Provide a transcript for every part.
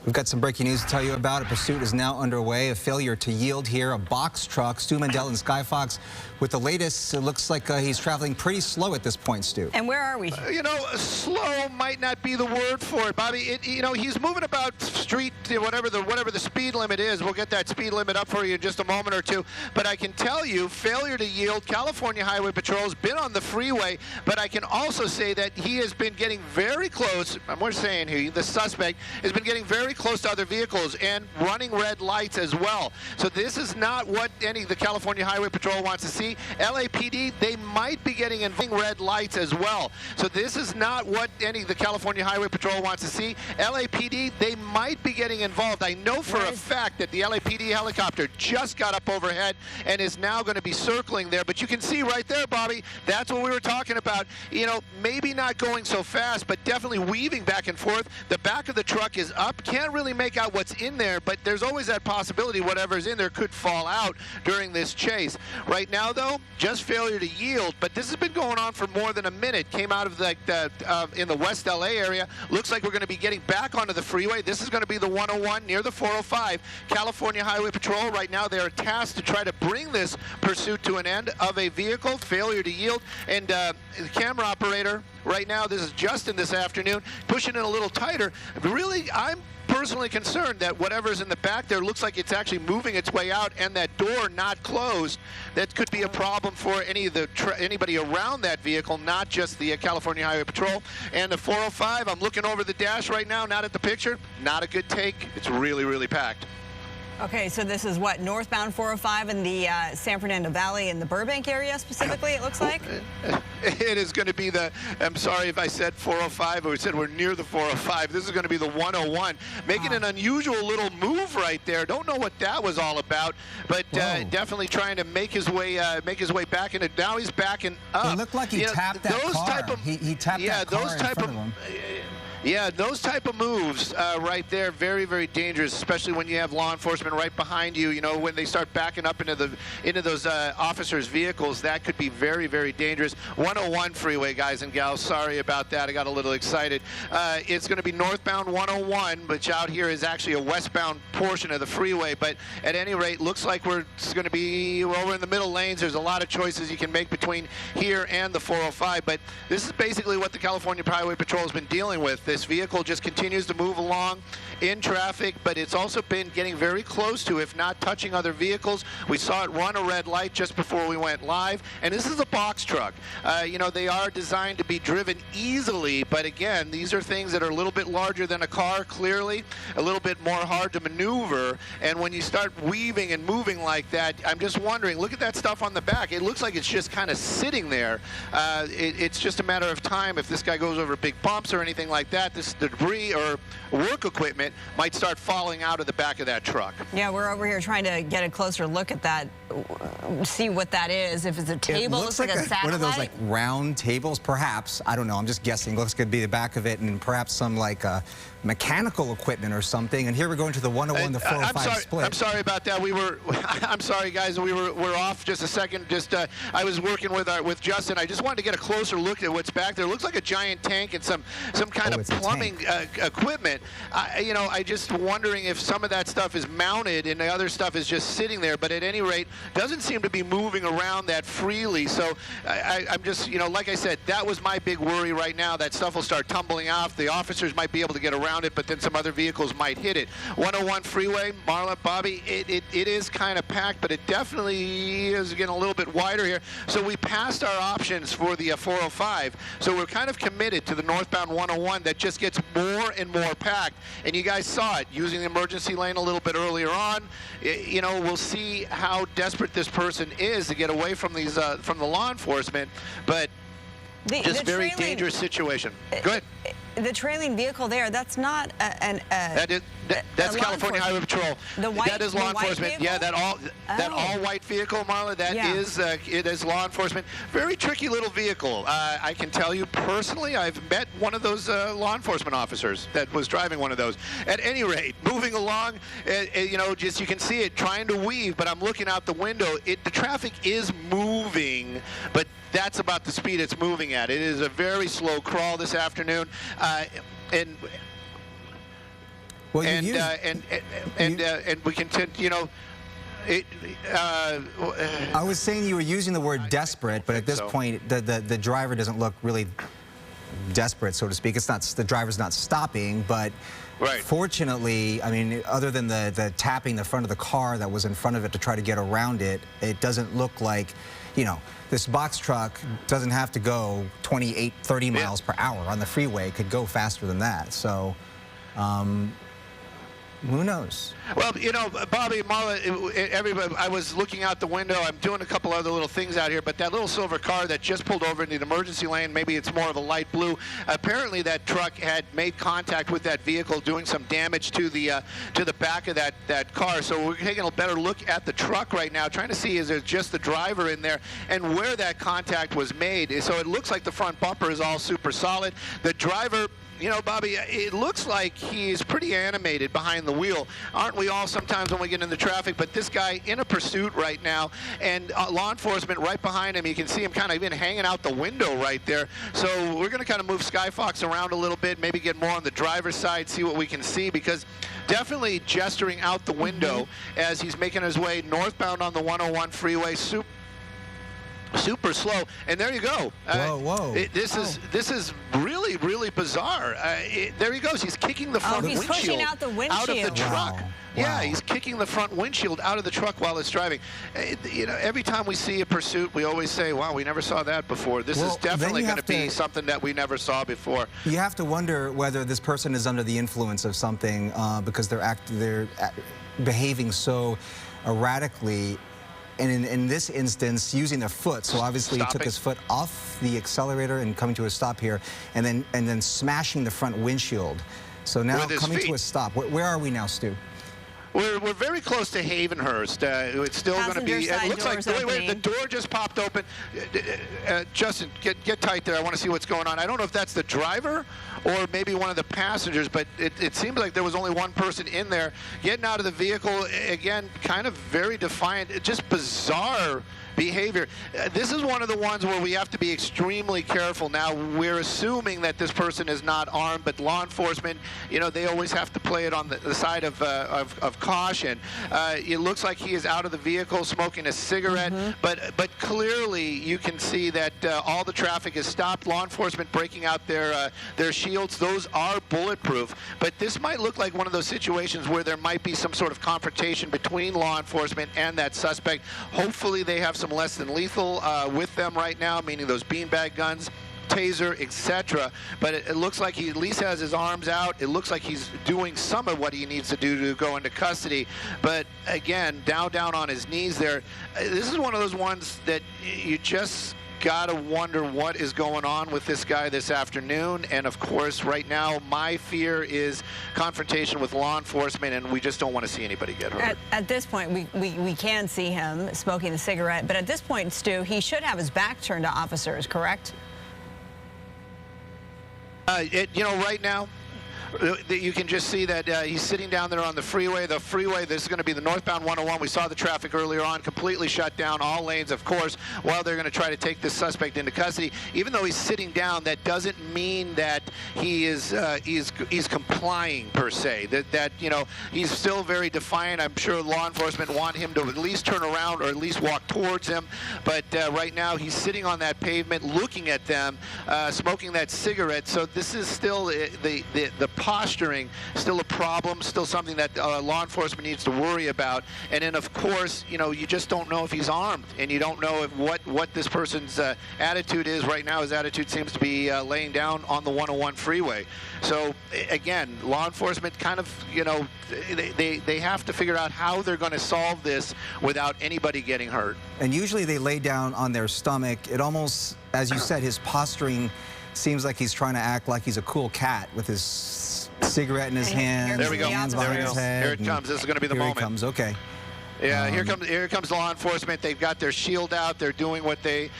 We've got some breaking news to tell you about. A pursuit is now underway. A failure to yield here. A box truck. Stu Mandel and Sky Fox with the latest. It looks like he's traveling pretty slow at this point, Stu. And where are we? Slow might not be the word for it, Bobby. He's moving about street, whatever the speed limit is. We'll get that speed limit up for you in just a moment or two. But I can tell you, failure to yield. California Highway Patrol's been on the freeway, but I can also say that he has been getting very close. We're saying here, the suspect has been getting very close to other vehicles and running red lights as well. So this is not what the California Highway Patrol wants to see. LAPD, they might be getting involved in red lights as well. So this is not what the California Highway Patrol wants to see. LAPD, they might be getting involved. I know for a fact that the LAPD helicopter just got up overhead and is now going to be circling there. But you can see right there, Bobby, that's what we were talking about. Maybe not going so fast, but definitely weaving back and forth. The back of the truck is up. Can't really make out what's in there, but there's always that possibility whatever's in there could fall out during this chase. Right now, though, just failure to yield, but this has been going on for more than a minute. Came out of in the West LA area. Looks like we're going to be getting back onto the freeway. This is going to be the 101 near the 405. California Highway Patrol, right now, they're tasked to try to bring this pursuit to an end of a vehicle. Failure to yield, and the camera operator right now, this is Justin this afternoon, pushing it a little tighter. Really, I'm personally concerned that whatever's in the back there looks like it's actually moving its way out, and that door not closed. That could be a problem for anybody around that vehicle, not just the California Highway Patrol. And the 405, I'm looking over the dash right now, not at the picture. Not a good take. It's really, really packed. Okay, so this is what, northbound 405 in the San Fernando Valley in the Burbank area specifically, it looks like? It is going to be I'm sorry if I said 405, or said we're near the 405. This is going to be the 101. Making an unusual little move right there. Don't know what that was all about, but definitely trying to make his way back into. Now he's backing up. It looked like he tapped that car. He tapped that car in front of him. Yeah, those type of moves right there, very, very dangerous, especially when you have law enforcement right behind you. When they start backing up into those officers' vehicles, that could be very, very dangerous. 101 freeway, guys and gals. Sorry about that. I got a little excited. It's going to be northbound 101, which out here is actually a westbound portion of the freeway. But at any rate, looks like we're going to be over in the middle lanes. There's a lot of choices you can make between here and the 405. But this is basically what the California Highway Patrol has been dealing with. This vehicle just continues to move along in traffic, but it's also been getting very close to, if not touching, other vehicles. We saw it run a red light just before we went live, and this is a box truck. They are designed to be driven easily, but again, these are things that are a little bit larger than a car, clearly, a little bit more hard to maneuver, and when you start weaving and moving like that, I'm just wondering, look at that stuff on the back. It looks like it's just kind of sitting there. It's just a matter of time if this guy goes over big bumps or anything like that. This debris or work equipment might start falling out of the back of that truck. Yeah, we're over here trying to get a closer look at that, see what that is. If it's a table, it looks like a satellite. One of those round tables, perhaps. I don't know. I'm just guessing. Looks good to be the back of it, and perhaps some mechanical equipment or something. And here we're going to the 101, the 405 split. I'm sorry about that. I'm sorry, guys. We're off just a second. I was working with Justin. I just wanted to get a closer look at what's back there. It looks like a giant tank and some kind of plumbing equipment. I just wondering if some of that stuff is mounted and the other stuff is just sitting there. But at any rate, doesn't seem to be moving around that freely. So I'm just, like I said, that was my big worry right now. That stuff will start tumbling off. The officers might be able to get around it, but then some other vehicles might hit it. 101 freeway, Marla, Bobby, it is kind of packed, but it definitely is getting a little bit wider here. So we passed our options for the 405. So we're kind of committed to the northbound 101 that just gets more and more packed. And you guys saw it using the emergency lane a little bit earlier on. We'll see how desperate this person is to get away from these from the law enforcement, but just very dangerous situation. Go ahead. The trailing vehicle there, that's not that's California Highway Patrol. That is law enforcement. Yeah, that all white vehicle, Marla, that is it is law enforcement. Very tricky little vehicle. I can tell you personally, I've met one of those law enforcement officers that was driving one of those. At any rate, moving along, just you can see it trying to weave, but I'm looking out the window. The traffic is moving, but that's about the speed it's moving at. It is a very slow crawl this afternoon. And Well, and we can, you know. I was saying you were using the word desperate, but at this point, the driver doesn't look really desperate, so to speak. It's not, the driver's not stopping, but fortunately, I mean, other than the tapping the front of the car that was in front of it to try to get around it, it doesn't look like, you know, this box truck doesn't have to go 28, 30 miles per hour on the freeway. It could go faster than that. So, who knows? Well, you know, Bobby, Marla, everybody, I was looking out the window. I'm doing a couple other little things out here, but that little silver car that just pulled over into the emergency lane, maybe it's more of a light blue. Apparently, that truck had made contact with that vehicle, doing some damage to the back of that car. So we're taking a better look at the truck right now, trying to see is there just the driver in there and where that contact was made. So it looks like the front bumper is all super solid. The driver, you know, Bobby, it looks like he's pretty animated behind the wheel. Aren't we all sometimes when we get into traffic? But this guy in a pursuit right now, and law enforcement right behind him. You can see him kind of even hanging out the window right there. So we're going to kind of move Skyfox around a little bit, maybe get more on the driver's side, see what we can see, because definitely gesturing out the window as he's making his way northbound on the 101 freeway. Super slow, and there you go. Whoa! This is really bizarre. There he goes. He's kicking the front windshield pushing out the windshield out of the truck. Wow. Yeah, he's kicking the front windshield out of the truck while it's driving. You know, every time we see a pursuit, we always say, "Wow, we never saw that before." This is definitely going to be something that we never saw before. You have to wonder whether this person is under the influence of something because they're behaving so erratically. And in this instance, using their foot, so obviously he took his foot off the accelerator and coming to a stop here, and then smashing the front windshield. So now coming to a stop. Where are we now, Stu? We're very close to Havenhurst. It's still going to be. It looks like wait, the door just popped open. Justin, get tight there. I want to see what's going on. I don't know if that's the driver or maybe one of the passengers, but it seems like there was only one person in there getting out of the vehicle. Again, kind of very defiant. Just bizarre behavior. This is one of the ones where we have to be extremely careful. Now, we're assuming that this person is not armed, but law enforcement, you know, they always have to play it on the side of caution. It looks like he is out of the vehicle smoking a cigarette, but clearly you can see that all the traffic is stopped. Law enforcement breaking out their shields. Those are bulletproof, but this might look like one of those situations where there might be some sort of confrontation between law enforcement and that suspect. Hopefully they have some less than lethal with them right now, meaning those beanbag guns, taser, etc. But it looks like he at least has his arms out. It looks like he's doing some of what he needs to do to go into custody. But again, down on his knees there. This is one of those ones that you just gotta wonder what is going on with this guy this afternoon. And of course, right now, my fear is confrontation with law enforcement, and we just don't want to see anybody get hurt. At this point, we can see him smoking a cigarette, but at this point, Stu, he should have his back turned to officers, correct? You know, right now, you can just see that he's sitting down there on the freeway. The freeway, this is going to be the northbound 101. We saw the traffic earlier on, completely shut down, all lanes, of course, while they're going to try to take this suspect into custody. Even though he's sitting down, that doesn't mean that he is he's complying per se. That you know, he's still very defiant. I'm sure law enforcement want him to at least turn around or at least walk towards him. But right now, he's sitting on that pavement, looking at them, smoking that cigarette. So this is still the posturing, still a problem, still something that law enforcement needs to worry about. And then, of course, you know, you just don't know if he's armed, and you don't know if what this person's attitude is right now. His attitude seems to be laying down on the 101 freeway. So again, law enforcement kind of, you know, they have to figure out how they're going to solve this without anybody getting hurt. And usually they lay down on their stomach. It almost, as you said, his posturing seems like he's trying to act like he's a cool cat with his cigarette in his hand. There we go. Hands behind his head. Here it comes. This is going to be the moment. Here it comes. Okay. Yeah, here comes law enforcement. They've got their shield out. They're doing what they,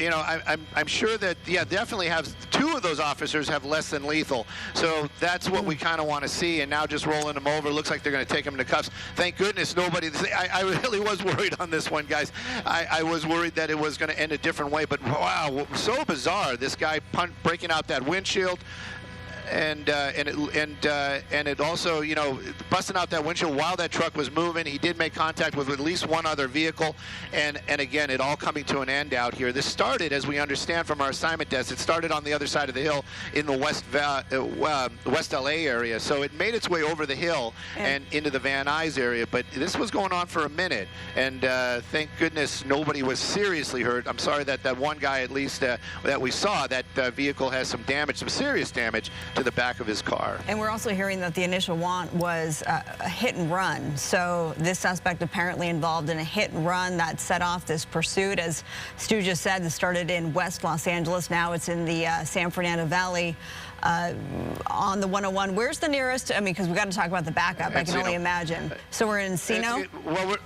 you know, I'm sure that, yeah, definitely have two of those officers have less than lethal. So that's what we kind of want to see. And now just rolling them over. Looks like they're going to take them into cuffs. Thank goodness nobody. I really was worried on this one, guys. I was worried that it was going to end a different way. But wow, so bizarre. This guy breaking out that windshield. and it also, you know, busting out that windshield while that truck was moving. He did make contact with at least one other vehicle, and again, it all coming to an end out here. This started, as we understand from our assignment desk, it started on the other side of the hill in the West LA area, so it made its way over the hill and into the Van Nuys area. But this was going on for a minute, and thank goodness nobody was seriously hurt. I'm sorry that that one guy, at least that we saw, that vehicle has some damage, some serious damage to the back of his car. And we're also hearing that the initial want was a hit and run. So this suspect apparently involved in a hit and run that set off this pursuit. As Stu just said, this started in West Los Angeles. Now it's in the San Fernando Valley on the 101. Where's the nearest? I mean, because we got to talk about the backup. Encino. I can only imagine. So we're in Encino? Well,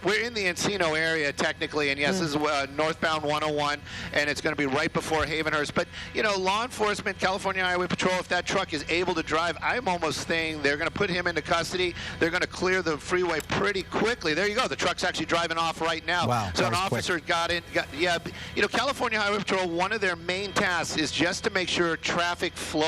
we're in the Encino area technically, and yes, this is northbound 101, and it's going to be right before Havenhurst. But, you know, law enforcement, California Highway Patrol, if that truck is able to drive, I'm almost saying they're going to put him into custody. They're going to clear the freeway pretty quickly. There you go. The truck's actually driving off right now. Wow, so an officer got in. Yeah, you know, California Highway Patrol, one of their main tasks is just to make sure traffic flows.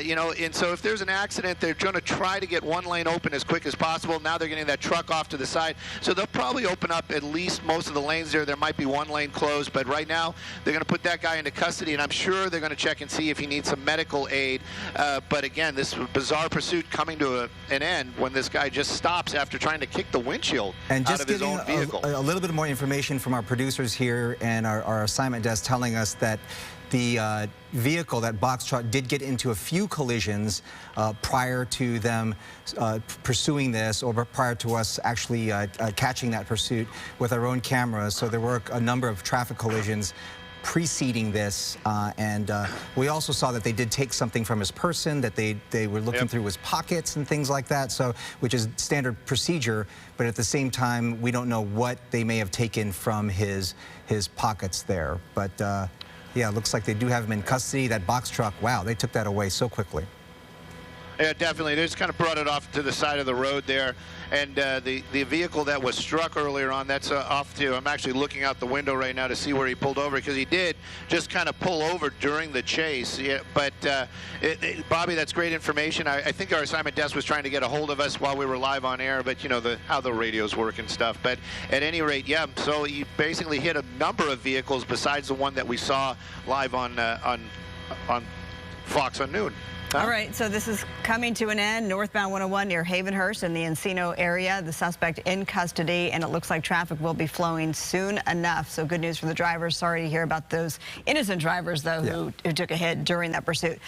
You know, and so if there's an accident, they're going to try to get one lane open as quick as possible. Now they're getting that truck off to the side. So they'll probably open up at least most of the lanes there. There might be one lane closed, but right now they're going to put that guy into custody, and I'm sure they're going to check and see if he needs some medical aid. But again, this bizarre pursuit coming to an end when this guy just stops after trying to kick the windshield out of his own vehicle. A little bit more information from our producers here and our assignment desk telling us that the vehicle, that box truck, did get into a few collisions prior to them pursuing this, or prior to us actually catching that pursuit with our own cameras. So there were a number of traffic collisions preceding this, and we also saw that they did take something from his person, that they were looking through his pockets and things like that, so which is standard procedure, but at the same time we don't know what they may have taken from his pockets there. But yeah, it looks like they do have him in custody. That box truck, wow, they took that away so quickly. Yeah, definitely. They just kind of brought it off to the side of the road there. And the vehicle that was struck earlier on, that's off to, I'm actually looking out the window right now to see where he pulled over, because he did just kind of pull over during the chase. Yeah, but Bobby, that's great information. I think our assignment desk was trying to get a hold of us while we were live on air, but you know how the radios work and stuff. But at any rate, yeah, so he basically hit a number of vehicles besides the one that we saw live on Fox on Noon. All right, so this is coming to an end. Northbound 101 near Havenhurst in the Encino area. The suspect in custody, and it looks like traffic will be flowing soon enough. So good news for the drivers. Sorry to hear about those innocent drivers, though, who took a hit during that pursuit.